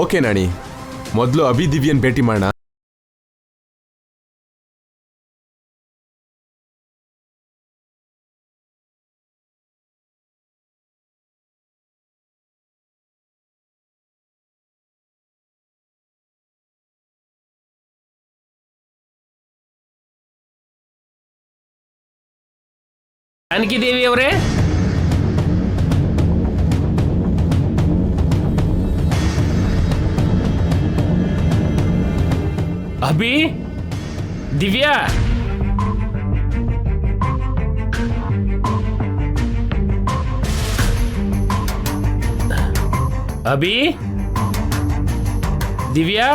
Okay Nani, ಮೊದಲು ಅಭಿ ದಿವ್ಯನ್ ಭೇಟಿ ಮಾಡೋಣ. ಜಾನಕಿ ದೇವಿ ಅವರೇ, ಅಭಿ, ದಿವ್ಯಾ, ಅಭಿ, ದಿವ್ಯಾ,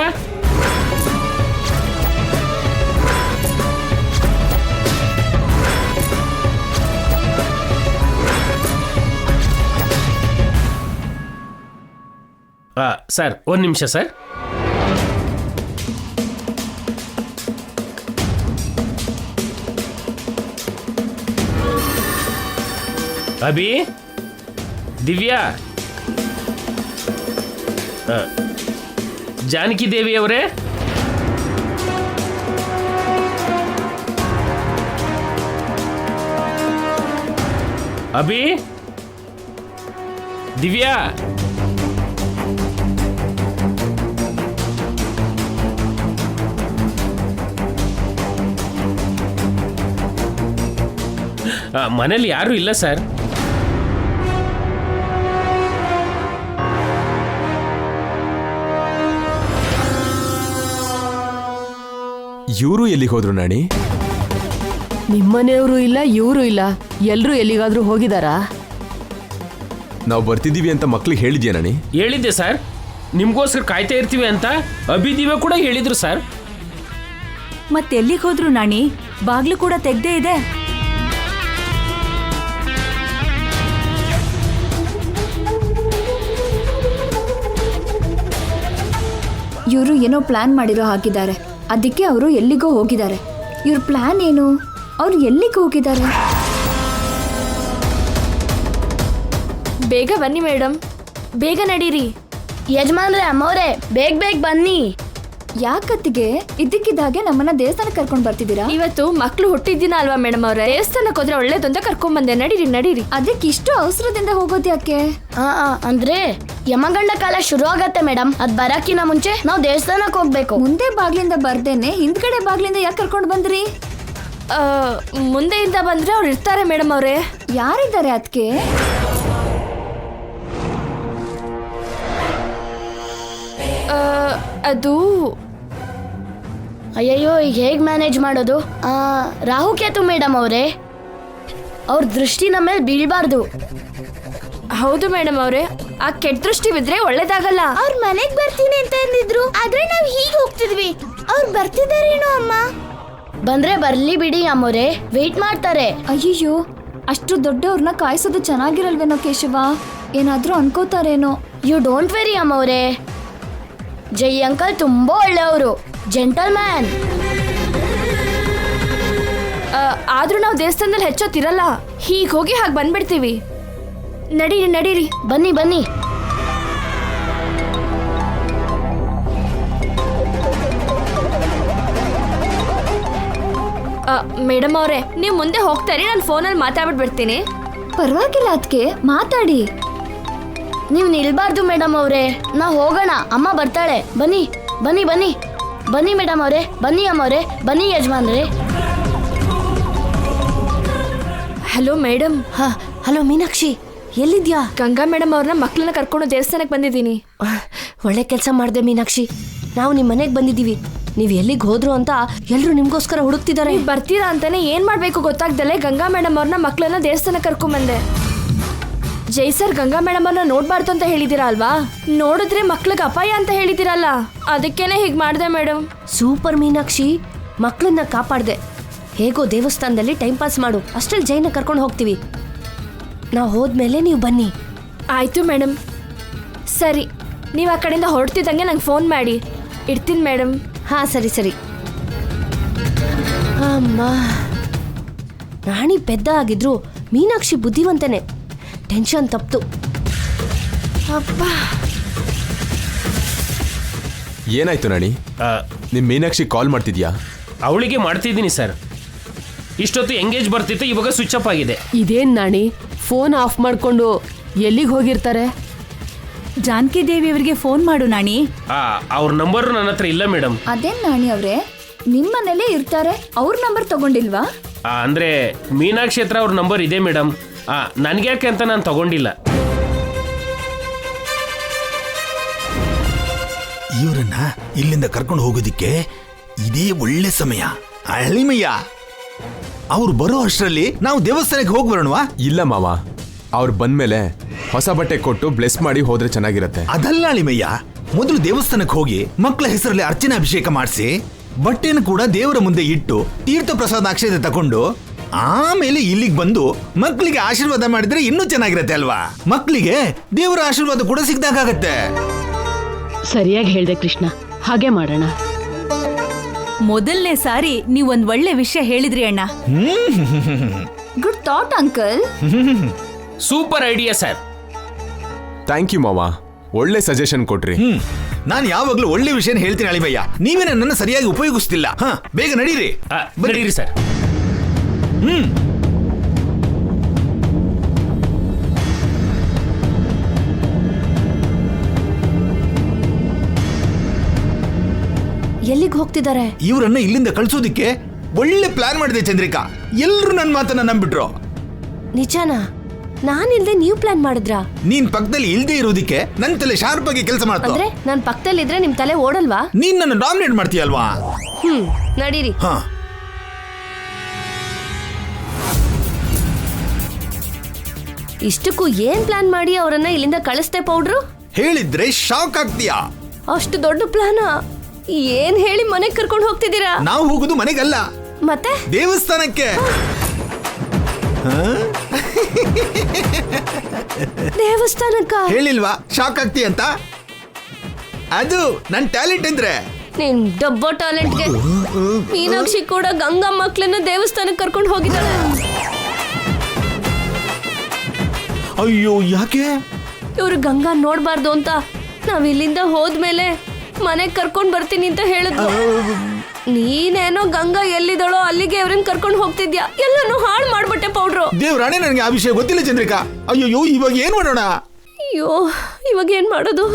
ಸರ್ ಒಂದು ನಿಮಿಷ ಸರ್. ಅಭಿ, ದಿವ್ಯಾ, ಜಾನಕಿ ದೇವಿ ಅವರೇ, ಅಭಿ, ದಿವ್ಯಾ, ಮನೇಲಿ ಯಾರೂ ಇಲ್ಲ ಸರ್. ಇವರು ಎಲ್ಲಿಗೆ ಹೋದ್ರು ನಾಣಿ? ನಿಮ್ಮನೆಯವರು ಇಲ್ಲ, ಇವರು ಇಲ್ಲ, ಎಲ್ರೂ ಎಲ್ಲಿಗಾದ್ರೂ ಹೋಗಿದಾರಾ? ನಾವು ಬರ್ತಿದ್ದೀವಿ ಅಂತ ಮಕ್ಳಿಗೆ ಹೇಳಿದ್ಯಾ ನಾಣಿ? ಹೇಳಿದ್ದೆ ಸರ್, ನಿಮ್ಗೋಸ್ಕರ ಕಾಯ್ತಾ ಇರ್ತೀವಿ ಅಂತ ಅಭಿ ದಿವ್ಯ ಕೂಡ ಹೇಳಿದ್ರು ಸರ್. ಮತ್ತೆಲ್ಲಿಗೆ ಹೋದ್ರು ನಾಣಿ? ಬಾಗ್ಲು ಕೂಡ ತೆಗ್ದೇ ಇದೆ. ಇವರು ಏನೋ ಪ್ಲಾನ್ ಮಾಡಿರೋ ಹಾಕಿದ್ದಾರೆ, ಅದಕ್ಕೆ ಅವರು ಎಲ್ಲಿಗೋ ಹೋಗಿದ್ದಾರೆ. ಇವ್ರ ಪ್ಲಾನ್ ಏನು? ಅವ್ರು ಎಲ್ಲಿಗೆ ಹೋಗಿದ್ದಾರೆ? ಬೇಗ ಬನ್ನಿ ಮೇಡಮ್, ಬೇಗ ನಡೀರಿ. ಯಜಮಾನ್ರೆ, ಅಮ್ಮವ್ರೆ, ಬೇಗ ಬೇಗ ಬನ್ನಿ. ಯಾಕತ್ತಿಗೆ ಇದ್ದಕ್ಕಿದ್ದಾಗೆ ನಮ್ಮನ್ನ ದೇವಸ್ಥಾನಕ್ಕೆ ಕರ್ಕೊಂಡು ಬರ್ತಿದ್ದೀರಾ? ಇವತ್ತು ಮಕ್ಳು ಹುಟ್ಟಿದ್ದಿನ ಅಲ್ವಾ ಮೇಡಮ್ ಅವ್ರೆ, ದೇವಸ್ಥಾನಕ್ಕೆ ಹೋದ್ರೆ ಒಳ್ಳೇದು ಅಂತ ಕರ್ಕೊಂಡ್ ಬಂದೆ. ನಡೀರಿ ನಡೀರಿ. ಅದಕ್ಕೆ ಇಷ್ಟು ಅವಸರದಿಂದ ಹೋಗೋದು ಯಾಕೆ? ಅಂದ್ರೆ ಯಮಗಂಡ ಕಾಲ ಶುರು ಆಗತ್ತೆ ಮೇಡಮ್. ಅದ್ ಬರಕಿನ ಮುಂಚೆ ನಾವು ದೇವಸ್ಥಾನಕ್ಕೆ ಹೋಗ್ಬೇಕು. ಮುಂದೆ ಬಾಗ್ಲಿಂದ ಬರ್ದೇನೆ ಹಿಂದ್ಗಡೆ ಬಾಗ್ಲಿಂದ ಯಾಕೆ ಕರ್ಕೊಂಡು ಬಂದ್ರಿ? ಮುಂದೆಯಿಂದ ಬಂದ್ರೆ ಅವ್ರು ಇರ್ತಾರೆ ಮೇಡಮ್ ಅವ್ರೆ. ಯಾರಿದ್ದಾರೆ ಅದಕ್ಕೆ? ಅದು ಅಯ್ಯಯ್ಯೋ, ಈಗ ಹೇಗ್ ಮ್ಯಾನೇಜ್ ಮಾಡೋದು? ರಾಹುಕೇತು ಮೇಡಮ್ ಅವರೇ, ಅವ್ರ ದೃಷ್ಟಿ ನಮ್ಮ ಮೇಲೆ ಬೀಳ್ಬಾರ್ದು. ಹೌದು ಮೇಡಮ್ ಅವ್ರೆ, ಆ ಕೆಟ್ಟ ದೃಷ್ಟಿ ಬಿದ್ರೆ ಒಳ್ಳೇದಾಗಲ್ಲ. ಅವ್ರ ಮನೆಗ್ ಬರ್ತೀನಿ ಅಂತ ಅಂದಿದ್ರು, ಆದ್ರೆ ನಾವ್ ಹೀಗೆ ಹೋಗ್ತಿದ್ವಿ. ಅವ್ರು ಬರ್ತಿದಾರೇನೋ ಅಮ್ಮ. ಬಂದ್ರೆ ಬರ್ಲಿ ಬಿಡಿ ಅಮ್ಮವ್ರೆ, ವೇಟ್ ಮಾಡ್ತಾರೆ. ಅಯ್ಯಯ್ಯೋ, ಅಷ್ಟು ದೊಡ್ಡವ್ರನ್ನ ಕಾಯಿಸೋದು ಚೆನ್ನಾಗಿರಲ್ವೇನೋ ಕೇಶವ? ಏನಾದ್ರೂ ಅನ್ಕೋತಾರೇನೋ? ಯು ಡೋಂಟ್ ವೆರಿ ಅಮ್ಮವ್ರೆ, ಜೈ ಅಂಕಲ್ ತುಂಬಾ ಒಳ್ಳೆಯವರು, ಜೆಂಟಲ್ ಮ್ಯಾನ್. ಆದ್ರೂ ನಾವು ದೇವಸ್ಥಾನದಲ್ಲಿ ಹೆಚ್ಚೋತಿರಲ್ಲ, ಹೀಗೆ ಹೋಗಿ ಹಾಗೆ ಬಂದ್ಬಿಡ್ತೀವಿ. ನಡೀರಿ ನಡೀರಿ. ಬನ್ನಿ ಬನ್ನಿ. ಮೇಡಮ್ ಅವರೇ, ನೀವು ಮುಂದೆ ಹೋಗ್ತಾರೆ, ನಾನು ಫೋನಲ್ಲಿ ಮಾತಾಡ್ಬಿಟ್ಟು ಬರ್ತೀನಿ. ಪರವಾಗಿಲ್ಲ ಅದಕ್ಕೆ, ಮಾತಾಡಿ. ನೀವು ನಿಲ್ಬಾರ್ದು ಮೇಡಮ್ ಅವರೇ, ನಾವು ಹೋಗೋಣ, ಅಮ್ಮ ಬರ್ತಾಳೆ. ಬನ್ನಿ ಬನ್ನಿ ಬನ್ನಿ ಬನ್ನಿ ಮೇಡಮ್ ಅವರೇ, ಬನ್ನಿ ಅಮ್ಮವ್ರೆ, ಬನ್ನಿ ಯಜಮಾನ್ರೆ. Hello madam. ಹಲೋ ಮೀನಾಕ್ಷಿ, ಎಲ್ಲಿದ್ಯಾ? ಗಂಗಾ ಮೇಡಮ್ ಅವ್ರನ್ನ ಮಕ್ಕಳನ್ನ ಕರ್ಕೊಂಡು ದೇವಸ್ಥಾನಕ್ಕೆ ಬಂದಿದ್ದೀನಿ. ಒಳ್ಳೆ ಕೆಲಸ ಮಾಡಿದೆ ಮೀನಾಕ್ಷಿ. ನಾವು ನಿಮ್ಮ ಮನೆಗೆ ಬಂದಿದ್ದೀವಿ. ನೀವು ಎಲ್ಲಿಗೆ ಹೋದ್ರು ಅಂತ ಎಲ್ಲರೂ ನಿಮ್ಗೋಸ್ಕರ ಹುಡುಕ್ತಿದ್ದಾರೆ. ಬರ್ತೀರಾ ಅಂತಾನೆ ಏನ್ ಮಾಡ್ಬೇಕು ಗೊತ್ತಾಗ್ದಲೆ ಗಂಗಾ ಮೇಡಮ್ ಅವ್ರನ್ನ ಮಕ್ಕಳನ್ನ ದೇವಸ್ಥಾನಕ್ಕೆ ಕರ್ಕೊಂಡ್ಬಂದೆ. ಜೈ ಸರ್ ಗಂಗಾ ಮೇಡಮ್ ಅವ್ರನ್ನ ನೋಡ್ಬಾರ್ದು ಅಂತ ಹೇಳಿದಿರಾ ಅಲ್ವಾ? ನೋಡಿದ್ರೆ ಮಕ್ಳಿಗೆ ಅಪಾಯ ಅಂತ ಹೇಳಿದಿರಲ್ಲ, ಅದಕ್ಕೇನೆ ಹೀಗೆ ಮಾಡಿದೆ ಮೇಡಮ್. ಸೂಪರ್ ಮೀನಾಕ್ಷಿ, ಮಕ್ಕಳನ್ನ ಕಾಪಾಡ್ದೆ. ಹೇಗೋ ದೇವಸ್ಥಾನದಲ್ಲಿ ಟೈಮ್ ಪಾಸ್ ಮಾಡು, ಅಷ್ಟ್ರಲ್ಲಿ ಜೈನ ಕರ್ಕೊಂಡು ಹೋಗ್ತೀವಿ. ನಾವು ಹೋದ್ಮೇಲೆ ನೀವು ಬನ್ನಿ. ಆಯ್ತು ಮೇಡಮ್. ಸರಿ, ನೀವು ಆ ಕಡೆಯಿಂದ ಹೊರಡ್ತಿದ್ದಂಗೆ ನಂಗೆ ಫೋನ್ ಮಾಡಿ. ಇಡ್ತೀನಿ ಮೇಡಮ್. ಹಾಂ ಸರಿ ಸರಿ. ಅಮ್ಮ, ರಾಣಿ ಪೆದ್ದ ಆಗಿದ್ರು ಮೀನಾಕ್ಷಿ ಬುದ್ಧಿವಂತನೆ. ಟೆನ್ಷನ್ ತಪ್ತು. ಅಪ್ಪ, ಏನಾಯ್ತು ನಾಣಿ? ನಿಮ್ ಮೀನಾಕ್ಷಿ ಕಾಲ್ ಮಾಡ್ತಿದ್ಯಾ? ಅವಳಿಗೆ ಮಾಡ್ತಿದ್ದೀನಿ ಸರ್. ಇಷ್ಟೊತ್ತು ಎಂಗೇಜ್ ಬರ್ತಿತ್ತು, ಇವಾಗ ಸ್ವಿಚ್ ಅಪ್ ಆಗಿದೆ. ಇದೇನ್ ನಾಣಿ, ಫೋನ್ ಆಫ್ ಮಾಡ್ಕೊಂಡು ಎಲ್ಲಿಗೆ ಹೋಗಿರ್ತಾರೆ? ಜಾನಕಿ ದೇವಿ ಅವರಿಗೆ ಫೋನ್ ಮಾಡು ನಾಣಿ. ಅವ್ರ ನಂಬರು ನನ್ನ ಹತ್ರ ಇಲ್ಲ ಮೇಡಮ್. ಅದೇನ್ ನಾಣಿ ಅವ್ರೆ, ನಿಮ್ಮ ಮನೇಲೇ ಇರ್ತಾರೆ, ಅವ್ರ ನಂಬರ್ ತಗೊಂಡಿಲ್ವಾ? ಅಂದ್ರೆ ಮೀನಾಕ್ಷಿ ಹತ್ರ ಅವ್ರ ನಂಬರ್ ಇದೆ ಮೇಡಮ್. ನನ್ಗ್ಯಾಕೆ ಅಂತ ನಾನು ತಗೊಂಡಿಲ್ಲ. ಇವರನ್ನ ಇಲ್ಲಿಂದ ಕರ್ಕೊಂಡು ಹೋಗೋದಿಕ್ಕೆ ಇದೇ ಒಳ್ಳೆ ಸಮಯ. ಅಳಿಮಯ್ಯ, ಅವ್ರು ಬರೋ ಅಷ್ಟರಲ್ಲಿ ನಾವು ದೇವಸ್ಥಾನಕ್ಕೆ ಹೋಗಿ ಬರೋಣವಾ? ಇಲ್ಲ ಮಾವ, ಅವ್ರು ಬಂದ್ಮೇಲೆ ಹೊಸ ಬಟ್ಟೆ ಕೊಟ್ಟು ಬ್ಲೆಸ್ ಮಾಡಿ ಹೋದ್ರೆ ಚೆನ್ನಾಗಿರತ್ತೆ. ಅದಲ್ಲ ಅಳಿಮಯ್ಯ, ಮೊದಲು ದೇವಸ್ಥಾನಕ್ಕೆ ಹೋಗಿ ಮಕ್ಕಳ ಹೆಸರಲ್ಲಿ ಅರ್ಚನೆ ಅಭಿಷೇಕ ಮಾಡಿಸಿ ಬಟ್ಟೆನ ಕೂಡ ದೇವರ ಮುಂದೆ ಇಟ್ಟು ತೀರ್ಥ ಪ್ರಸಾದ ಅಕ್ಷತೆ ತಕೊಂಡು ಆಮೇಲೆ ಇಲ್ಲಿಗೆ ಬಂದು ಮಕ್ಕಳಿಗೆ ಆಶೀರ್ವಾದ ಮಾಡಿದ್ರೆ ಇನ್ನೂ ಚೆನ್ನಾಗಿರತ್ತೆ ಅಲ್ವಾ? ಮಕ್ಕಳಿಗೆ ದೇವರ ಆಶೀರ್ವಾದ ಕೂಡ ಸಿಗ್ದಾಗತ್ತೆ. ಸರಿಯಾಗಿ ಹೇಳ್ದೆ ಕೃಷ್ಣ, ಹಾಗೆ ಮಾಡೋಣ. ಮೊದಲನೇ ಸಾರಿ ನೀವೊಂದ್ ಒಳ್ಳೆ ವಿಷಯ ಹೇಳಿದ್ರಿ ಅಣ್ಣ. Good thought uncle. Super idea sir. Thank you ಮಾವ, ಒಳ್ಳೆ ಸಜೆಷನ್ ಕೊಟ್ರಿ. ನಾನು ಯಾವಾಗ್ಲೂ ಒಳ್ಳೆ ವಿಷಯ ಹೇಳ್ತೀನಿ ಅಳಿಮಯ್ಯ, ನೀವೇ ನನ್ನನ್ನು ಸರಿಯಾಗಿ ಉಪಯೋಗಿಸ್ತಿಲ್ಲ. ಬೇಗ ನಡೀರಿ. ನಡೀರಿ ಸರ್. ಎಲ್ಲಿಗೆ ಹೋಗ್ತಿದ್ದಾರೆ? ಇವರನ್ನ ಇಲ್ಲಿಂದ ಕಳ್ಸೋದಿಕ್ಕೆ ಒಳ್ಳೆ ಪ್ಲಾನ್ ಮಾಡಿದೆ ಚಂದ್ರಿಕಾ. ಎಲ್ರು ನನ್ನ ಮಾತನ್ನ ನಂಬಿಟ್ರು. ನಿಜಾನಾ? ನಾನಿಲ್ದೆ ನೀವು ಪ್ಲಾನ್ ಮಾಡಿದ್ರಾ? ನೀನ್ ಪಕ್ಕದಲ್ಲಿ ಇಲ್ದೇ ಇರೋದಿಕ್ಕೆ ನನ್ ತಲೆ ಶಾರ್ಪ್ ಆಗಿ ಕೆಲಸ ಮಾಡ್ತಾರೆ. ಅಂದ್ರೆ ನಾನ್ ಪಕ್ಕದಲ್ಲಿದ್ರೆ ನಿಮ್ ತಲೆ ಓಡಲ್ವಾ? ನೀನ್ ನನ್ನ ಡಾಮಿನೇಟ್ ಮಾಡ್ತೀಯಲ್ವಾ? ನಡೀರಿ. ಹಾ, ಇಷ್ಟಕ್ಕೂ ಏನ್ ಪ್ಲಾನ್ ಮಾಡಿ ಅವರನ್ನ ಇಲ್ಲಿಂದ ಕಳಿಸ್ತೆ ಪೌಡ್ರು? ಹೇಳಿದ್ರೆ ಶಾಕ್ ಆಗ್ತೀಯಾ? ಅಷ್ಟು ದೊಡ್ಡ ಪ್ಲಾನ? ಏನ್ ಹೇಳಿ ಮನೆಗ್ ಕರ್ಕೊಂಡು ಹೋಗ್ತಿದ್ದೀರಾ? ನಾವು ಹೋಗುದು ಮನೆಗಲ್ಲ, ಮತ್ತೆ ದೇವಸ್ಥಾನಕ್ಕೆ. ದೇವಸ್ಥಾನಕ್ಕ? ಹೇಳಿಲ್ವಾ ಶಾಕ್ ಆಗ್ತೀಯ ಅಂತ? ಅದು ನನ್ ಟ್ಯಾಲೆಂಟ್ ಅಂದ್ರೆ. ನಿನ್ ಡಬ್ಬ ಟ್ಯಾಲೆಂಟ್ಗೆ ಮೀನಾಕ್ಷಿ ಕೂಡ ಗಂಗಾ ಮಕ್ಳನ್ನ ದೇವಸ್ಥಾನಕ್ಕೆ ಕರ್ಕೊಂಡು ಹೋಗಿದ್ದಾಳೆ. ಅಯ್ಯೋ, ಯಾಕೆ? ಇವ್ರು ಗಂಗಾ ನೋಡ್ಬಾರ್ದು ಅಂತ ನಾವ್ ಇಲ್ಲಿಂದ ಹೋದ್ಮೇಲೆ ಮನೆಗ್ ಕರ್ಕೊಂಡ್ ಬರ್ತೀನಿ ಅಂತ ಹೇಳಿದ್ರು. ನೀನೇನೋ ಗಂಗಾ ಎಲ್ಲಿದಳೋ ಅಲ್ಲಿಗೆ ಇವ್ರನ್ನ ಕರ್ಕೊಂಡು ಹೋಗ್ತಿದ್ಯಾ. ಎಲ್ಲಾನು ಹಾಳು ಮಾಡ್ಬಿಟ್ಟೆ ಪೌಡ್ರು. ದೇವ್ರಾಣೆ, ನನಗೆ ಆ ವಿಷಯ ಗೊತ್ತಿಲ್ಲ ಚಂದ್ರಿಕಾ. ಅಯ್ಯೋ, ಇವಾಗ ಏನ್ ಮಾಡೋಣ? ಅಯ್ಯೋ, ಇವಾಗ ಏನ್ ಮಾಡೋದು?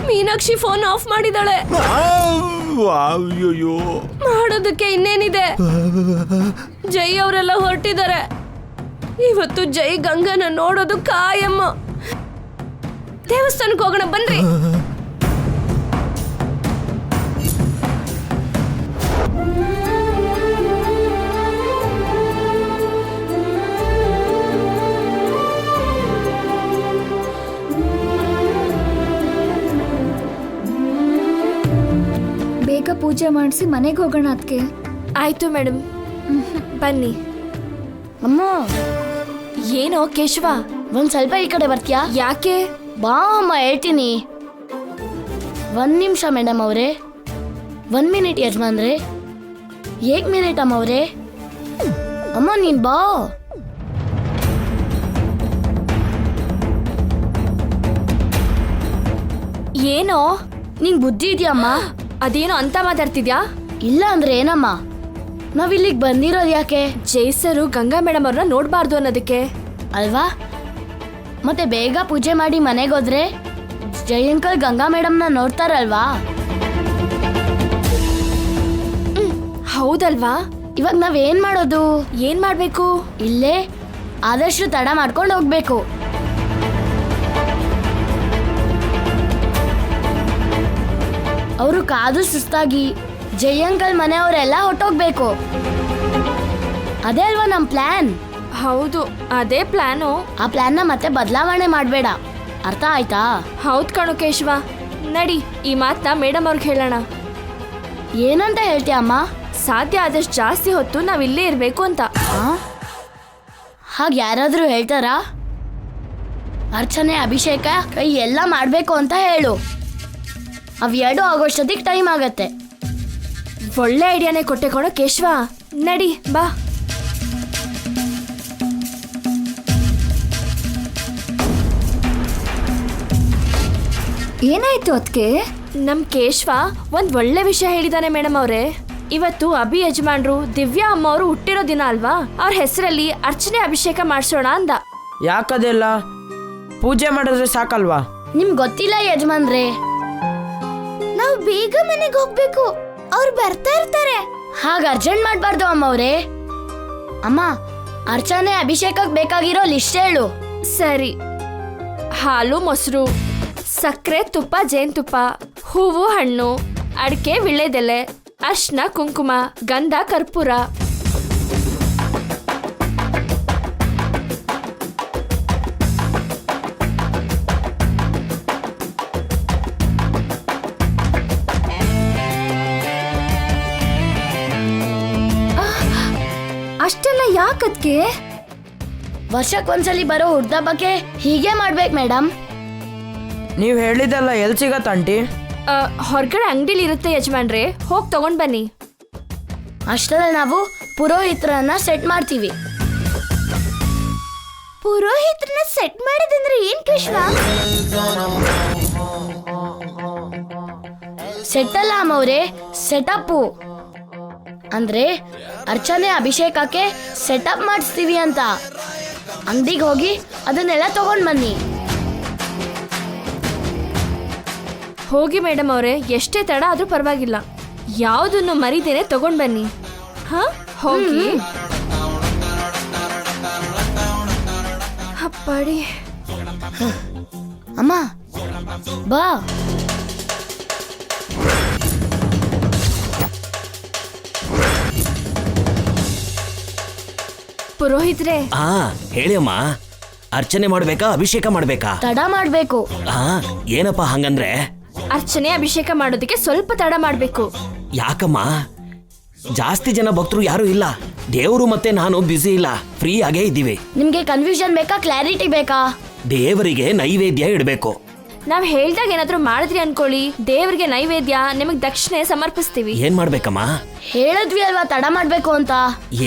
ಮೀನಾಕ್ಷಿ ಫೋನ್ ಆಫ್ ಮಾಡಿದಾಳೆ. ಅಯ್ಯೋ, ಮಾಡೋದಕ್ಕೆ ಇನ್ನೇನಿದೆ? ಜೈ ಅವರೆಲ್ಲ ಹೊರಟಿದ್ದಾರೆ. ಇವತ್ತು ಜೈ ಗಂಗನ ನೋಡೋದು ಕಾಯಮ್ಮ. ದೇವಸ್ಥಾನಕ್ಕೆ ಹೋಗೋಣ ಬನ್ರಿ. ಬೇಗ ಪೂಜೆ ಮಾಡಿಸಿ ಮನೆಗೆ ಹೋಗೋಣ ಅದಕ್ಕೆ. ಆಯ್ತು ಮೇಡಮ್, ಬನ್ನಿ. ಅಮ್ಮ, ಏನೋ ಕೇಶವ, ಒಂದ್ ಸ್ವಲ್ಪ ಈ ಕಡೆ ಬರ್ತೀಯಾ? ಯಾಕೆ? ಬಾ ಅಮ್ಮ, ಹೇಳ್ತೀನಿ. 1 ನಿಮಿಷ ಮೇಡಮ್ ಅವರೇ. 1 ಮಿನಿಟ್ ಯಜಮಾನ್ರೆ. 1 ಮಿನಿಟ್ ಅಮ್ಮ ಅವರೇ. ಅಮ್ಮ ನೀನ್ ಬಾ. ಏನೋ ನಿಂಗ್ ಬುದ್ಧಿ ಇದೆಯಮ್ಮ? ಅದೇನೋ ಅಂತ ಮಾತಾಡ್ತಿದ್ಯಾ? ಇಲ್ಲ ಅಂದ್ರೆ ಏನಮ್ಮ? ನಾವಿಲ್ಲಿಗೆ ಬಂದಿರೋದು ಯಾಕೆ? ಜೈಸರು ಗಂಗಾ ಮೇಡಮ್ ಅವ್ರನ್ನ ನೋಡ್ಬಾರ್ದು ಅನ್ನೋದಕ್ಕೆ ಅಲ್ವಾ? ಮತ್ತೆ ಬೇಗ ಪೂಜೆ ಮಾಡಿ ಮನೆಗೆ ಹೋದ್ರೆ ಜಯಂಕಲ್ ಗಂಗಾ ಮೇಡಮ್ನ ನೋಡ್ತಾರಲ್ವಾ? ಹೌದಲ್ವಾ? ಇವಾಗ ನಾವೇನ್ ಮಾಡೋದು? ಏನ್ ಮಾಡ್ಬೇಕು? ಇಲ್ಲೇ ಆದಷ್ಟು ತಡ ಮಾಡ್ಕೊಂಡು ಹೋಗ್ಬೇಕು. ಅವರು ಕಾದು ಸುಸ್ತಾಗಿ ಜಯಂಕಲ್ ಮನೆಯವರೆಲ್ಲ ಹೊಟ್ಟೋಗ್ಬೇಕು. ಅದೇ ಅಲ್ವಾ ನಮ್ ಪ್ಲಾನ್? ಹೌದು, ಅದೇ ಪ್ಲಾನು. ಆ ಪ್ಲಾನ್ನ ಮತ್ತೆ ಬದಲಾವಣೆ ಮಾಡಬೇಡ, ಅರ್ಥ ಆಯ್ತಾ? ಹೌದ್ ಕಣೋ ಕೇಶವ. ನಡಿ, ಈ ಮಾತನ್ನ ಮೇಡಮ್ ಅವ್ರಿಗೆ ಹೇಳೋಣ. ಏನಂತ ಹೇಳ್ತೀಯ ಅಮ್ಮ? ಸಾಧ್ಯ ಆದಷ್ಟು ಜಾಸ್ತಿ ಹೊತ್ತು ನಾವ್ ಇಲ್ಲೇ ಇರ್ಬೇಕು ಅಂತ. ಹಾಗೆ ಯಾರಾದ್ರೂ ಹೇಳ್ತಾರಾ? ಅರ್ಚನೆ, ಅಭಿಷೇಕ ಕೈ ಎಲ್ಲ ಮಾಡ್ಬೇಕು ಅಂತ ಹೇಳು. ಅವೆರಡು ಆಗೋಷ್ಟೊತ್ತಿಗೆ ಟೈಮ್ ಆಗತ್ತೆ. ಒಳ್ಳೆ ಐಡಿಯಾನೇ ಕೊಟ್ಟೆ ಕೊಡೋ ಕೇಶವ. ನಡಿ ಬಾ. ಏನಾಯ್ತು ಅದಕ್ಕೆ? ನಮ್ ಕೇಶವ ಒಂದ್ ಒಳ್ಳೆ ವಿಷಯ ಹೇಳಿದಾನೆ ಮೇಡಮ್ ಅವ್ರೆ. ಇವತ್ತು ಅಭಿ ಯಜಮಾನ್ರು ದಿವ್ಯಾ ಅಮ್ಮ ಅವರು ಹುಟ್ಟಿರೋ ದಿನ ಅಲ್ವಾ, ಅವ್ರ ಹೆಸರಲ್ಲಿ ಅರ್ಚನೆ ಅಭಿಷೇಕ ಮಾಡ್ಸೋಣ ಅಂದ. ಯಾಕದೆಲ್ಲ? ಪೂಜೆ ಮಾಡಿದ್ರೆ ಸಾಕಲ್ವಾ? ನಿಮ್ಗೆ ಗೊತ್ತಿಲ್ಲ ಯಜಮಾನ್ರೆ, ನಾವು ಬೇಗ ಮನೆಗೆ ಹೋಗ್ಬೇಕು, ಅವ್ರು ಬರ್ತಾ ಇರ್ತಾರೆ. ಹಾಗ ಅರ್ಜೆಂಟ್ ಮಾಡ್ಬಾರ್ದು ಅಮ್ಮವ್ರೆ. ಅಮ್ಮ, ಅರ್ಚನೆ ಅಭಿಷೇಕಕ್ಕೆ ಬೇಕಾಗಿರೋ ಲಿಸ್ಟ್ ಹೇಳು. ಸರಿ, ಹಾಲು ಮೊಸರು, ಸಕ್ಕರೆ, ತುಪ್ಪ, ಜೇನುತುಪ್ಪ, ಹೂವು, ಹಣ್ಣು, ಅಡಿಕೆ, ವಿಳ್ಳೆದೆಲೆ, ಅರ್ಶಿನ, ಕುಂಕುಮ, ಗಂಧ, ಕರ್ಪೂರ. ಅಷ್ಟೆಲ್ಲ ಯಾಕದ್ಕೆ? ವರ್ಷಕ್ಕೊಂದ್ಸಲಿ ಬರೋ ಹುಡ್ದಬ್ಬಕ್ಕೆ ಹೀಗೆ ಮಾಡ್ಬೇಕು ಮೇಡಮ್. ನೀವು ಹೇಳಿದೆಲ್ಲ ಎಲ್ಲಿ ಸಿಗತ್ತ ಆಂಟಿ? ಹೊರಗಡೆ ಅಂಗಡಿಲಿ ಇರುತ್ತೆ ಯಜಮಾನ್ರೆ, ಹೋಗಿ ತಗೊಂಡ್ ಬನ್ನಿ. ಅಷ್ಟರಲ್ಲಿ ನಾವು ಪುರೋಹಿತರನ್ನ ಸೆಟ್ ಮಾಡ್ತೀವಿ. ಪುರೋಹಿತ್ರನ ಸೆಟ್ ಮಾಡೋದಂದ್ರೆ ಏನ್ ಕೇಶವ? ಸೆಟ್ ಅಲ್ಲ ಅಮ್ಮವ್ರೆ, ಸೆಟಪ್ಪು. ಅಂದ್ರೆ ಅರ್ಚನೆ ಅಭಿಷೇಕಕ್ಕೆ ಸೆಟಪ್ ಮಾಡಿಸ್ತೀವಿ ಅಂತ. ಅಂಗಡಿಗೆ ಹೋಗಿ ಅದನ್ನೆಲ್ಲ ತಗೊಂಡ್ ಬನ್ನಿ. ಹೋಗಿ ಮೇಡಮ್ ಅವರೇ, ಎಷ್ಟೇ ತಡ ಆದ್ರೂ ಪರವಾಗಿಲ್ಲ, ಯಾವುದನ್ನು ಮರಿದೇನೆ ತಗೊಂಡ್ ಬನ್ನಿ. ಹಾ, ಹೋಗಿ. ಅಪ್ಪಾಡಿ. ಅಮ್ಮ ಬಾ. ಪುರೋಹಿತ್ರೆ. ಹೇಳಿ ಅಮ್ಮ, ಅರ್ಚನೆ ಮಾಡ್ಬೇಕಾ ಅಭಿಷೇಕ ಮಾಡ್ಬೇಕಾ? ತಡ ಮಾಡ್ಬೇಕು. ಏನಪ್ಪ ಹಂಗಂದ್ರೆ? ಅರ್ಚನೆ ಅಭಿಷೇಕ ಮಾಡೋದಕ್ಕೆ ಸ್ವಲ್ಪ ತಡ ಮಾಡ್ಬೇಕು. ಯಾಕಮ್ಮ? ಜಾಸ್ತಿ ಜನ ಭಕ್ತರು ಯಾರು ಇಲ್ಲ, ದೇವರು ಮತ್ತೆ ನಾನು ಬ್ಯುಸಿ ಇಲ್ಲ, ಫ್ರೀ ಆಗೇ ಇದ್ದೀವಿ. ನಿಮ್ಗೆ ಕನ್ಫ್ಯೂಷನ್ ಬೇಕಾ, ಕ್ಲಾರಿಟಿ ಬೇಕಾ? ದೇವರಿಗೆ ನೈವೇದ್ಯ ಇಡಬೇಕು. ನಾವ್ ಹೇಳ್ದಾಗ ಏನಾದ್ರೂ ಮಾಡಿದ್ರಿ ಅನ್ಕೊಳ್ಳಿ, ದೇವರಿಗೆ ನೈವೇದ್ಯ, ನಿಮಗ್ ದಕ್ಷಿಣೆ ಸಮರ್ಪಿಸ್ತೀವಿ. ಏನ್ ಮಾಡ್ಬೇಕಮ್ಮ? ಹೇಳಿದ್ವಿ ಅಲ್ವಾ ತಡ ಮಾಡ್ಬೇಕು ಅಂತ.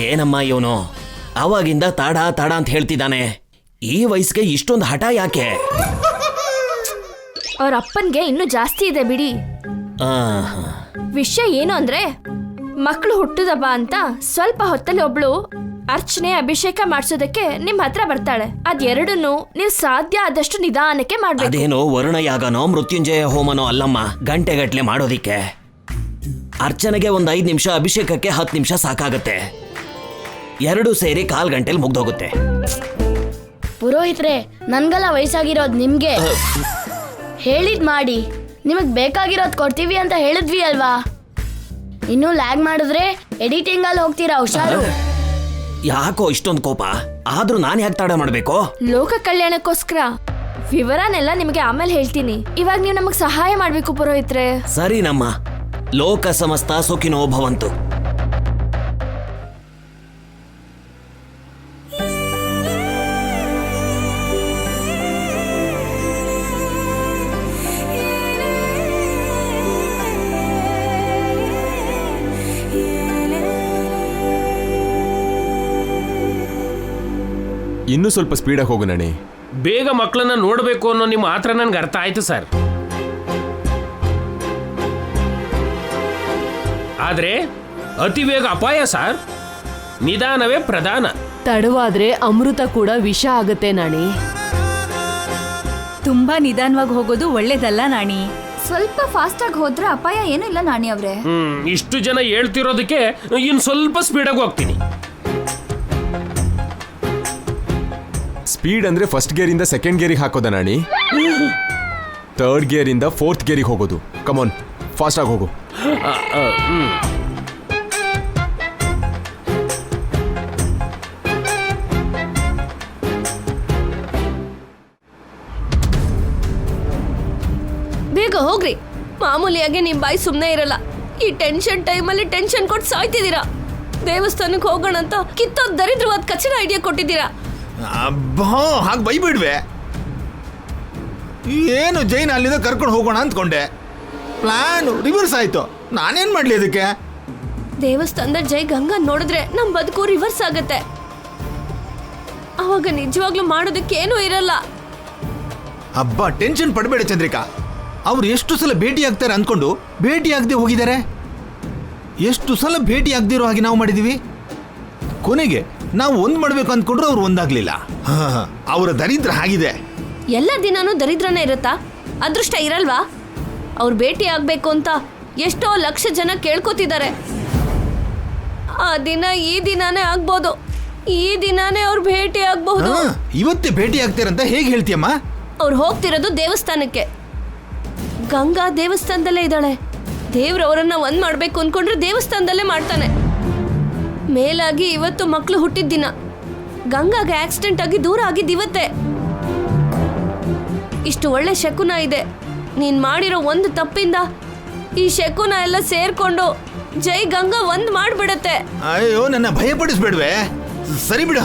ಏನಮ್ಮ ಇವನು ಅವಾಗಿಂದ ತಾಡ ತಾಡ ಅಂತ ಹೇಳ್ತಿದ್ದಾನೆ. ಈ ವಯಸ್ಸಿಗೆ ಇಷ್ಟೊಂದು ಹಠ ಯಾಕೆ? ಅವ್ರ ಅಪ್ಪನ್ಗೆ ಇನ್ನೂ ಜಾಸ್ತಿ ಇದೆ ಬಿಡಿ. ವಿಷಯ ಏನು ಅಂದ್ರೆ, ಮಕ್ಕಳು ಹುಟ್ಟುದಬ್ಬ ಅಂತ ಸ್ವಲ್ಪ ಹೊತ್ತಲ್ಲಿ ಒಬ್ಳು ಅರ್ಚನೆ ಅಭಿಷೇಕ ಮಾಡಿಸೋದಕ್ಕೆ ನಿಮ್ ಹತ್ರ ಬರ್ತಾಳೆ. ಅದೆರಡನ್ನು ನೀವು ಸಾಧ್ಯ ಆದಷ್ಟು ನಿಧಾನಕ್ಕೆ ಮಾಡ್ಬೇಕು. ಅದೇನೋ ವರುಣಯಾಗನೋ ಮೃತ್ಯುಂಜಯ ಹೋಮನೋ ಅಲ್ಲಮ್ಮ, ಗಂಟೆಗಟ್ಲೆ ಮಾಡೋದಿಕ್ಕೆ. ಅರ್ಚನೆಗೆ ಒಂದ್ 5 ನಿಮಿಷ, ಅಭಿಷೇಕಕ್ಕೆ 10 ನಿಮಿಷ ಸಾಕಾಗತ್ತೆ. 2 ಸೇರಿ 1/4 ಗಂಟೆಲಿ ಮುಗ್ದೋಗುತ್ತೆ. ಪುರೋಹಿತ್ರೆ, ನನ್ಗೆಲ್ಲ ವಯಸ್ಸಾಗಿರೋದು ನಿಮ್ಗೆ. ಹೇಳಿದ್ ಮಾಡಿ, ನಿಮಗ್ ಬೇಕಾಗಿರೋದ್ ಕೊಡ್ತೀವಿ ಅಂತ ಹೇಳಿದ್ವಿ ಅಲ್ವಾ. ಇನ್ನು ಲ್ಯಾಗ್ ಮಾಡಿದ್ರೆ ಎಡಿಟಿಂಗ್ ಅಲ್ಲಿ ಹೋಗ್ತೀರಾ, ಹುಷಾರು. ಯಾಕೋ ಇಷ್ಟೊಂದು ಕೋಪ? ಆದ್ರೂ ನಾನ್ ಯಾಕೆ ತಡ ಮಾಡ್ಬೇಕು? ಲೋಕ ಕಲ್ಯಾಣಕ್ಕೋಸ್ಕರ ವಿವರನೆಲ್ಲ ನಿಮಗೆ ಆಮೇಲೆ ಹೇಳ್ತೀನಿ. ಇವಾಗ ನೀವು ನಮಗ್ ಸಹಾಯ ಮಾಡ್ಬೇಕು ಪುರೋಹಿತ್ರೆ. ಸರಿ ನಮ್ಮ ಲೋಕ ಸಮಸ್ತ ಸುಖಿನೋ ಭವಂತು. ಇನ್ನೂ ಸ್ವಲ್ಪ ಸ್ಪೀಡಾಗಿ ಹೋಗು ನಣಿ. ಬೇಗ ಮಕ್ಕಳನ್ನ ನೋಡಬೇಕು ಅನ್ನೋ ನಿಮ್ಮ ಆತರ ನನ್ಗೆ ಅರ್ಥ ಆಯ್ತು ಸರ್. ಆದ್ರೆ ಅತಿ ವೇಗ ಅಪಾಯ ಸರ್, ನಿಧಾನವೇ ಪ್ರಧಾನ. ತಡವಾದ್ರೆ ಅಮೃತ ಕೂಡ ವಿಷ ಆಗತ್ತೆ ನಾಣಿ. ತುಂಬಾ ನಿಧಾನವಾಗಿ ಹೋಗೋದು ಒಳ್ಳೇದಲ್ಲ ನಾಣಿ. ಸ್ವಲ್ಪ ಫಾಸ್ಟ್ ಆಗಿ ಹೋದ್ರೆ ಅಪಾಯ ಏನೂ ಇಲ್ಲ ನಾಣಿ ಅವ್ರೆ. ಇಷ್ಟು ಜನ ಹೇಳ್ತಿರೋದಕ್ಕೆ ಇನ್ನು ಸ್ವಲ್ಪ ಸ್ಪೀಡಾಗಿ ಹೋಗ್ತೀನಿ. ಸ್ಪೀಡ್ ಅಂದ್ರೆ ಫಸ್ಟ್ ಗೇರ್ ಇಂದ ಸೆಕೆಂಡ್ ಗೇರಿಗೆ ಹಾಕೋದ ನಾಣಿ, 3rd ಗೇರ್ ಇಂದ 4th ಗೇರಿಗೆ ಹೋಗೋದು. ಕಮಾನ್, ಫಾಸ್ಟ್ ಆಗಿ ಹೋಗು. ಬೇಗ ಹೋಗ್ರಿ. ಮಾಮೂಲಿಯಾಗಿ ನಿಮ್ ಬಾಯಿ ಸುಮ್ಮನೆ ಇರಲ್ಲ. ಈ ಟೆನ್ಷನ್ ಟೈಮಲ್ಲಿ ಟೆನ್ಷನ್ ಕೊಟ್ಟು ಸಾಯ್ತಿದ್ದೀರಾ. ದೇವಸ್ಥಾನಕ್ಕೆ ಹೋಗೋಣ ಅಂತ ಕಿತ್ತೋದ್ ದರಿದ್ರವಾದ ಕಚಡ ಐಡಿಯಾ ಕೊಟ್ಟಿದ್ದೀರಾ. ಅಬ್ಬಾ, ಹಾಗೆ ಬೈಬಿಡ್ವೆ. ಏನು ಜೈನ್ ಅಲ್ಲಿಂದ ಕರ್ಕೊಂಡು ಹೋಗೋಣ ಅಂದ್ಕೊಂಡೆ, ಪ್ಲಾನ್ ರಿವರ್ಸ್ ಆಯ್ತು. ನಾನೇನ್ ಮಾಡ್ಲಿ ಅದಕ್ಕೆ? ದೇವಸ್ಥಾನದ ಜೈ ಗಂಗಾ ನೋಡಿದ್ರೆ ನಮ್ ಬದುಕು ರಿವರ್ಸ್ ಆಗತ್ತೆ. ಅವಾಗ ನಿಜವಾಗ್ಲೂ ಮಾಡೋದಕ್ಕೇನೂ ಇರಲ್ಲ. ಹಬ್ಬ ಟೆನ್ಷನ್ ಪಡಬೇಡ ಚಂದ್ರಿಕಾ. ಅವ್ರು ಎಷ್ಟು ಸಲ ಭೇಟಿ ಆಗ್ತಾರೆ ಅಂದ್ಕೊಂಡು ಭೇಟಿ ಆಗದೆ ಹೋಗಿದ್ದಾರೆ. ಎಷ್ಟು ಸಲ ಭೇಟಿ ಆಗದಿರೋ ಹಾಗೆ ನಾವು ಮಾಡಿದೀವಿ. ಕೊನೆಗೆ ನಾವು ಒಂದ್ ಮಾಡ್ಬೇಕು ಅಂದ್ಕೊಂಡ್ರು ಅವ್ರು ಒಂದಾಗ್ಲಿಲ್ಲ. ಅವರ ದರಿದ್ರ ಆಗಿದೆ. ಎಲ್ಲ ದಿನಾನೂ ದರಿದ್ರನೇ ಇರುತ್ತಾ? ಅದೃಷ್ಟ ಇರಲ್ವಾ? ಅವ್ರು ಭೇಟಿ ಆಗ್ಬೇಕು ಅಂತ ಎಷ್ಟೋ ಲಕ್ಷ ಜನ ಕೇಳ್ಕೊತಿದ್ದಾರೆ. ಆ ದಿನ ಈ ದಿನಾನೇ ಆಗ್ಬೋದು. ಈ ದಿನಾನೇ ಅವ್ರು ಭೇಟಿ ಆಗ್ಬಹುದು. ಇವತ್ತೇ ಭೇಟಿ ಆಗ್ತಾರಂತ ಹೇಗೆ ಹೇಳ್ತೀಯಮ್ಮ? ಅವ್ರು ಹೋಗ್ತಿರೋದು ದೇವಸ್ಥಾನಕ್ಕೆ. ಗಂಗಾ ದೇವಸ್ಥಾನದಲ್ಲೇ ಇದ್ದಾಳೆ. ದೇವ್ರವರನ್ನ ಒಂದ್ ಮಾಡ್ಬೇಕು ಅನ್ಕೊಂಡ್ರೆ ದೇವಸ್ಥಾನದಲ್ಲೇ ಮಾಡ್ತಾನೆ. ಮೇಲಾಗಿ ಇವತ್ತು ಮಕ್ಳು ಹುಟ್ಟಿದ ದಿನ. ಗಂಗಾಗೆ ಆಕ್ಸಿಡೆಂಟ್ ಆಗಿ ದೂರ ಆಗಿದ್ದು ಇವತ್ತೇ. ಇಷ್ಟು ಒಳ್ಳೆ ಶಕುನ ಇದೆ. ನೀನ್ ಮಾಡಿರೋ ಒಂದು ತಪ್ಪಿಂದ ಈ ಶಕುನ ಎಲ್ಲ ಸೇರ್ಕೊಂಡು ಜೈ ಗಂಗಾ ಒಂದ್ ಮಾಡ್ಬಿಡತ್ತೆ. ಅಯ್ಯೋ, ನನ್ನ ಭಯಪಡಿಸ್ಬೇಡ್ವೆ. ಸರಿ ಬಿಡು,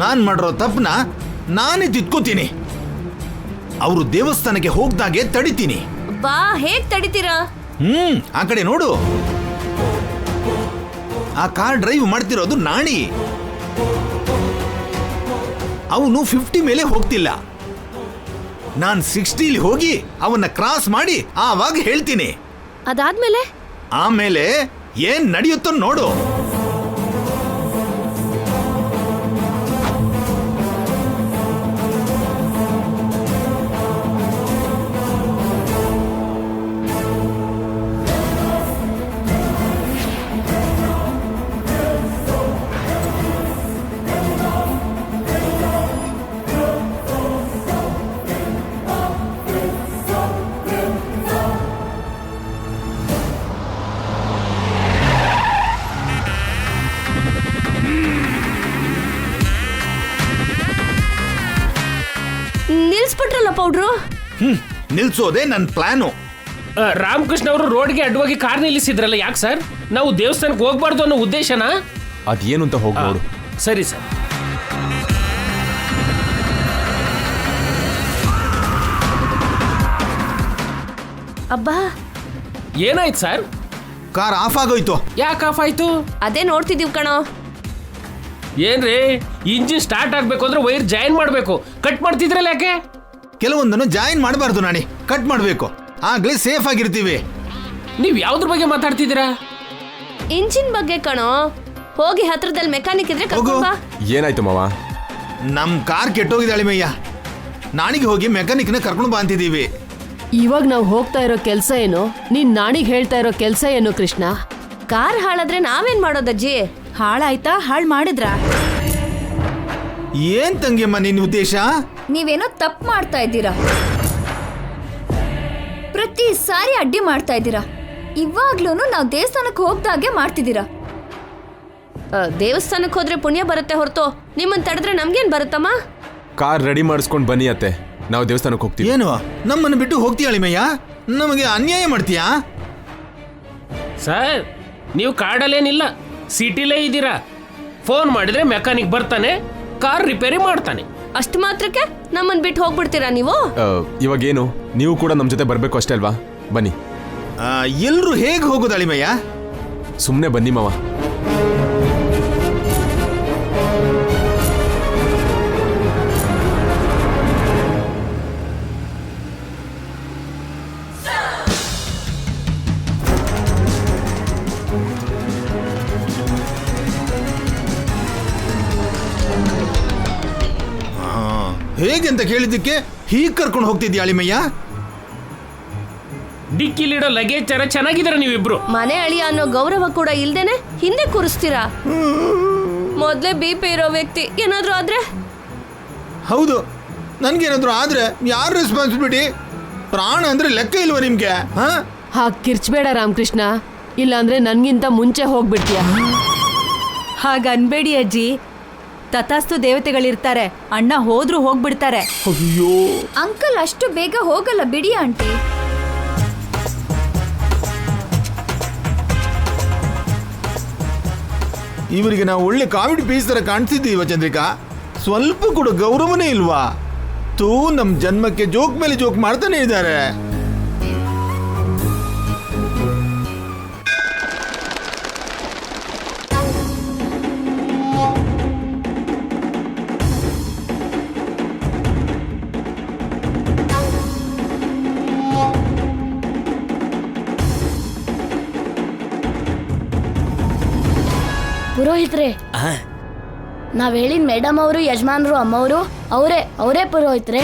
ನಾನ್ ಮಾಡಿರೋ ತಪ್ಪನ ನಾನೇ ತಿದ್ಕೋತೀನಿ. ಅವರು ದೇವಸ್ಥಾನಕ್ಕೆ ಹೋಗ್ದಾಗೆ ತಡಿತೀನಿ. ಬಾ, ಹೇಗ್ ತಡಿತೀರಾ? ಆ ಕಡೆ ನೋಡು. ಆ ಕಾರ್ ಡ್ರೈವ್ ಮಾಡ್ತಿರೋದು ನಾಣಿ. ಅವನು 50 ಮೇಲೆ ಹೋಗ್ತಿಲ್ಲ. ನಾನ್ 60 ಹೋಗಿ ಅವನ್ನ ಕ್ರಾಸ್ ಮಾಡಿ ಆವಾಗ ಹೇಳ್ತೀನಿ. ಅದಾದ್ಮೇಲೆ ಆಮೇಲೆ ಏನ್ ನಡೆಯುತ್ತೋ ನೋಡು. ನಿಲ್ಸ್ಬಿಟ್ರಲ್ಲ ಪೌಡ್ರು. ನಿಲ್ಸೋದೆ ನನ್ನ ಪ್ಲಾನು. ರಾಮಕೃಷ್ಣ ಅವರು ರೋಡ್ಗೆ ಅಡ್ಡವಾಗಿ ಕಾರ್ ನಿಲ್ಲಿಸಿದ್ರಲ್ಲ, ಯಾಕೆ ಸರ್? ನಾವು ದೇವಸ್ಥಾನಕ್ಕೆ ಹೋಗ್ಬಾರ್ದು ಅನ್ನೋ ಉದ್ದೇಶನಾ? ಅದೇನು ಅಂತ ಹೋಗಿ ನೋಡು. ಸರಿ ಸರ್. ಅಬ್ಬಾ, ಏನಾಯ್ತು ಸರ್? ಕಾರ್ ಆಫ್ ಆಗೋಯ್ತು. ಯಾಕೆ ಆಫ್ ಆಯ್ತು? ಅದೇ ನೋಡ್ತಿದೀವಿ ಕಣೋ. ಏನ್ರಿ, ಇಂಜಿನ್ ಸ್ಟಾರ್ಟ್ ಆಗ್ಬೇಕು ಅಂದ್ರೆ ವೈರ್ ಜಾಯಿನ್ ಮಾಡ್ಬೇಕು. ಕಟ್ ಮಾಡ್ತಿದ್ರಲ್ಲ ಯಾಕೆ? ಕೆಲವೊಂದನ್ನು ಜಾಯಿನ್ ಮಾಡಬಾರ್ದು ನಾಣಿ, ಕಟ್ ಮಾಡಬೇಕು. ಆಗ್ಲೇ ಸೇಫ್ ಆಗಿರ್ತೀವಿ. ನೀವ್ ಯಾವ್ದ್ರ ಬಗ್ಗೆ ಮಾತಾಡ್ತಿದ್ದೀರಾ? ಇಂಜಿನ್ ಬಗ್ಗೆ ಕಣೋ. ಹೋಗಿ ಹತ್ರದಲ್ಲಿ ಮೆಕ್ಯಾನಿಕ್ ಇದ್ರೆ ಕರ್ಕೊಂಡ್ ಬಾ. ಏನಾಯ್ತು ಮಾವ? ನಮ್ ಕಾರ್ ಕೆಟ್ಟೋಗಿದೆ ಅಳಿಮಯ್ಯ. ನಾಣಿಗೆ ಹೋಗಿ ಮೆಕ್ಯಾನಿಕ್ನ ಕರ್ಕೊಂಡು ಬಾ ಅಂತಿದ್ದೀವಿ. ಇವಾಗ ನಾವು ಹೋಗ್ತಾ ಇರೋ ಕೆಲ್ಸ ಏನು? ನೀನ್ ನಾಣಿಗೆ ಹೇಳ್ತಾ ಇರೋ ಕೆಲ್ಸ ಏನು ಕೃಷ್ಣ? ಕಾರ್ ಹಾಳಾದ್ರೆ ನಾವೇನ್ ಮಾಡೋದಜ್ಜಿ? ಹಾಳಾಯ್ತಾ? ಹಾಳ್ ಮಾಡಿದ್ರ? ಏನ್ ತಂಗಿಯಮ್ಮ ನಿನ್ನ ಉದ್ದೇಶ? ನೀವೇನೋ ತಪ್ಪು ಮಾಡ್ತಾ ಇದ್ದೀರಾ. ಪ್ರತಿ ಸಾರಿ ಅಡ್ಡಿ ಮಾಡ್ತಾ ಇದ್ದೀರಾ. ಇವಾಗ್ಲೂ ನಾವು ದೇವಸ್ಥಾನಕ್ಕೆ ಹೋಗ್ದಾಗೆ ಮಾಡ್ತಿದ್ದೀರಾ. ದೇವಸ್ಥಾನಕ್ಕೆ ಹೋದ್ರೆ ಪುಣ್ಯ ಬರುತ್ತೆ ಹೊರತು ನಿಮ್ಮನ್ ತಡೆದ್ರೆ ನಮ್ಗೇನ್ ಬರುತ್ತಮ್ಮ? ಕಾರ್ ರೆಡಿ ಮಾಡಿಸ್ಕೊಂಡು ಬನ್ನಿ ಅತ್ತೆ, ನಾವು ದೇವಸ್ಥಾನಕ್ಕೆ ಹೋಗ್ತೀವಿ. ಏನು ನಮ್ಮನ್ನು ಬಿಟ್ಟು ಹೋಗ್ತೀಯ ಅಳಿಮಯ್ಯ? ನಮಗೆ ಅನ್ಯಾಯ ಮಾಡ್ತೀಯಾ? ಸರ್, ನೀವು ಕಾಡಲ್ಲೇನಿಲ್ಲ, ಸಿಟಿಲೇ ಇದ್ದೀರಾ. ಫೋನ್ ಮಾಡಿದ್ರೆ ಮೆಕ್ಯಾನಿಕ್ ಬರ್ತಾನೆ, ಕಾರ್ ರಿಪೇರಿ ಮಾಡ್ತಾನೆ. ಅಷ್ಟು ಮಾತ್ರಕ್ಕೆ ನಮ್ಮನ್ ಬಿಟ್ಟು ಹೋಗ್ಬಿಡ್ತೀರಾ ನೀವು? ಇವಾಗೇನು, ನೀವು ಕೂಡ ನಮ್ಮ ಜೊತೆ ಬರಬೇಕು ಅಷ್ಟೇ ಅಲ್ವಾ? ಬನ್ನಿ. ಎಲ್ರು ಹೇಗೆ ಹೋಗೋದು ಅಳಿಮಯ್ಯ? ಸುಮ್ಮನೆ ಬನ್ನಿ ಮಾವ. ಹೇಗೆ ಅಂತ ಕೇಳಿದ್ದಕ್ಕೆ ಹೀಗೆ ಕರ್ಕೊಂಡು ಹೋಗ್ತಿದ್ಯಾ ಅಳಿಮಯ್ಯ? ಡಿಕ್ಕಿಲಿಡೋ ಲಗೇಜ್ ತರ ಚೆನ್ನಾಗಿದ್ದೀರಾ ನೀವಿಬ್ರು. ಮನೆ ಅಳಿಯ ಅನ್ನೋ ಗೌರವ ಕೂಡ ಇಲ್ದೇನೆ ಹಿಂದೆ ಕೂರಿಸ್ತೀರಾ. ಮೊದ್ಲೇ BP ಇರೋ ವ್ಯಕ್ತಿ ಏನಾದ್ರೂ ಆದ್ರೆ? ಹೌದು, ನನ್ಗೇನಾದ್ರು ಆದ್ರೆ ಯಾರು ರೆಸ್ಪಾನ್ಸಿಬಿಲಿಟಿ? ಪ್ರಾಣ ಅಂದ್ರೆ ಲೆಕ್ಕ ಇಲ್ವಾ ನಿಮ್ಗೆ? ಹಾಗೆ ಕಿರ್ಚ್ಬೇಡ ರಾಮಕೃಷ್ಣ, ಇಲ್ಲಾಂದ್ರೆ ನನ್ಗಿಂತ ಮುಂಚೆ ಹೋಗ್ಬಿಡ್ತೀಯ. ಹಾಗನ್ಬೇಡಿ ಅಜ್ಜಿ, ತಥಾಸ್ತು ದೇವತೆಗಳಿರ್ತಾರೆ. ಅಣ್ಣ ಹೋದ್ರು ಹೋಗ್ಬಿಡ್ತಾರೆ. ಅಯ್ಯೋ ಅಂಕಲ್ ಅಷ್ಟು ಬೇಗ ಹೋಗಲ್ಲ ಬಿಡಿ ಆಂಟಿ. ಇವರಿಗೆ ನಾವು ಒಳ್ಳೆ ಕಾಮಿಡಿ ಪೀಸ್ ತರ ಕಾಣಿಸಿದ್ದೀವ ಚಂದ್ರಿಕಾ. ಸ್ವಲ್ಪ ಕೂಡ ಗೌರವನೇ ಇಲ್ವಾ? ತೂ ನಮ್ ಜನ್ಮಕ್ಕೆ ಜೋಕ್ ಮೇಲೆ ಜೋಕ್ ಮಾಡ್ತಾನೆ ಇದ್ದಾರೆ. ಪುರೋಹಿತ್ರೆ, ನಾವ್ ಹೇಳಿದ ಮೇಡಮ್ ಅವರು ಯಜಮಾನ್ರು ಅಮ್ಮವರು ಅವರೇ ಪುರೋಹಿತ್ರೆ.